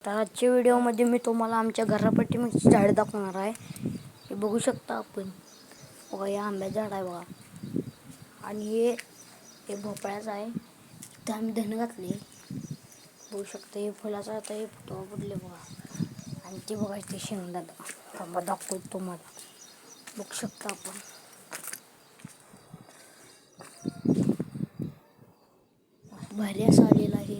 तर आजच्या व्हिडिओमध्ये मी तुम्हाला आमच्या घरापाठीमागची झाड दाखवणार आहे. हे बघू शकता आपण. बघा, हे आंब्याचं झाड आहे बघा. आणि हे भोपळ्याचं आहे. इथं आम्ही धन घातले. बघू शकता हे फुलाचं आता हे फुटवा पडले बघा. आणि ते बघा इथे शेंगदाणा थांबा दाखवतो तुम्हाला. बघू शकता आपण. भारी असं आलेलं आहे.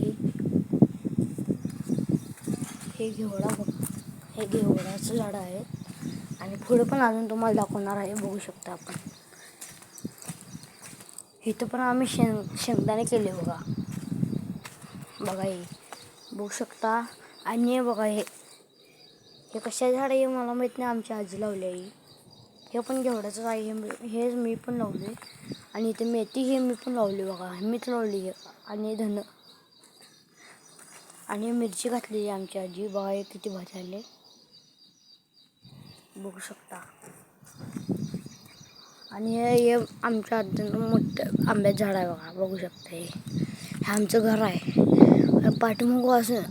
हे घेवडा बघा, हे घेवडाचं झाड आहे. आणि पुढे पण अजून तुम्हाला दाखवणार आहे. बघू शकता आपण. इथं पण आम्ही शेंगदाणे केले बघा. बघा हे बघू शकता. आणि हे बघा, हे कशा झाड आहे मला माहीत नाही, आमची आजी लावली आहे. हे पण घेवडाचं आहे. हे मी पण लावले. आणि इथे मेथी हे मी पण लावली बघा, मीच लावली. आणि धन आणि मिरची घातलेली आमची आजी. बघा हे किती भाजी आले बघू शकता. आणि हे आमच्या आजीचं मोठं आंब्याचं झाड आहे बघा. बघू शकता. हे आमचं घर आहे. पाठीमागं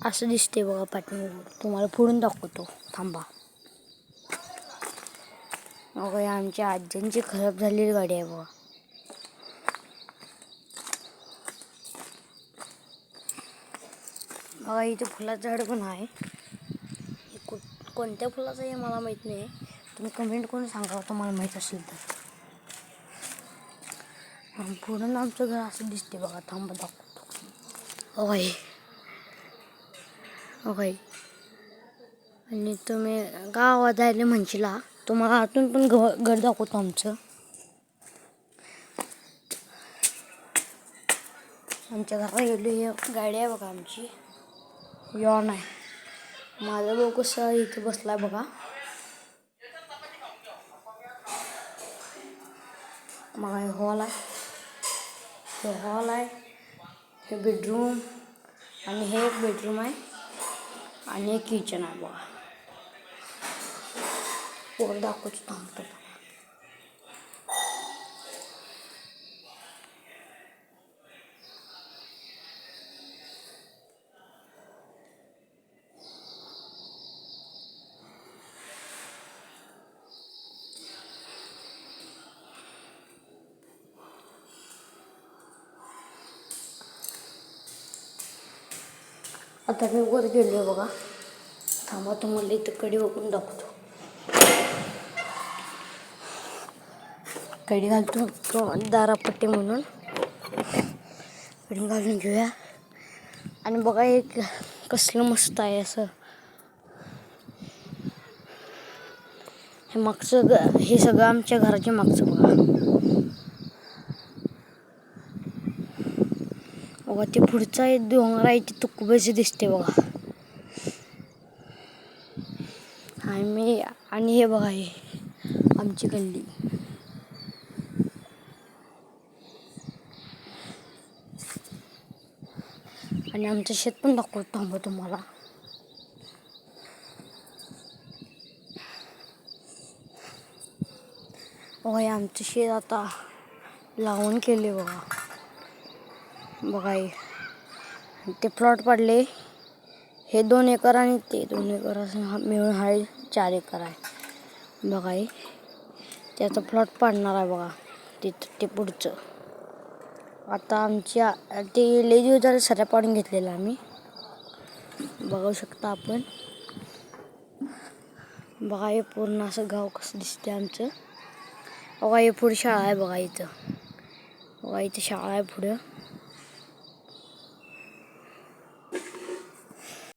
असं दिसते बघा. पाठीमागं तुम्हाला पुढून दाखवतो थांबा. बघा, आमच्या आजींची खराब झालेली गाडी आहे बघा. बघा इथे फुलाचं झाड पण आहे. कोणत्या फुलाचं आहे मला माहीत नाही. तुम्ही कमेंट करून सांगा तुम्हाला माहीत असेल तर. पुढून आमचं घर असं दिसते बघा. थांबा दाखवतो. बघा बघा. आणि तुम्ही गावात आले म्हणशीला, तुम्हाला आतून पण घर दाखवतो आमचं. आमच्या घरात गेली गाडी आहे बघा आमची. यॉन आहे. माझा भाऊ कसं इथे बसलाय बघा. मग हे हॉल आहे. हे बेडरूम. आणि हे एक बेडरूम आहे. आणि एक किचन आहे बघा. वर दाखवतो थांबतो. आता मी वर गेलो बघा. थांबा तुम्हाला इथं कडी बघून दाखवतो. कडी घालतो दारापट्टी म्हणून. कडी घालून घेऊया. आणि बघा एक कसलं मस्त आहे असं. हे मागचं हे सगळं आमच्या घराच्या मागचं बघा. बघा ते पुढचा एक डोंगर आहे. ते तुकबेचं दिसते बघा. आणि हे बघा, हे आमची गल्ली. आणि आमचं शेत पण दाखवतो थांबा तुम्हाला. बघा हे आमचं शेत आता लावून केले बघा. बघा हे ते प्लॉट पडले. हे 2 एकर आणि ते 2 एकर असं मिळून हा 4 एकर आहे. बघा हे त्याचा प्लॉट पडणार आहे बघा. ते पुढचं. आता आमच्या ते लई दिवस झाले सऱ्या पाडून घेतलेला आम्ही. बघू शकता आपण. बघा हे पूर्ण असं गाव कसं दिसते आमचं. बघा हे पुढे शाळा आहे बघा इथं. बघा इथे शाळा आहे पुढं.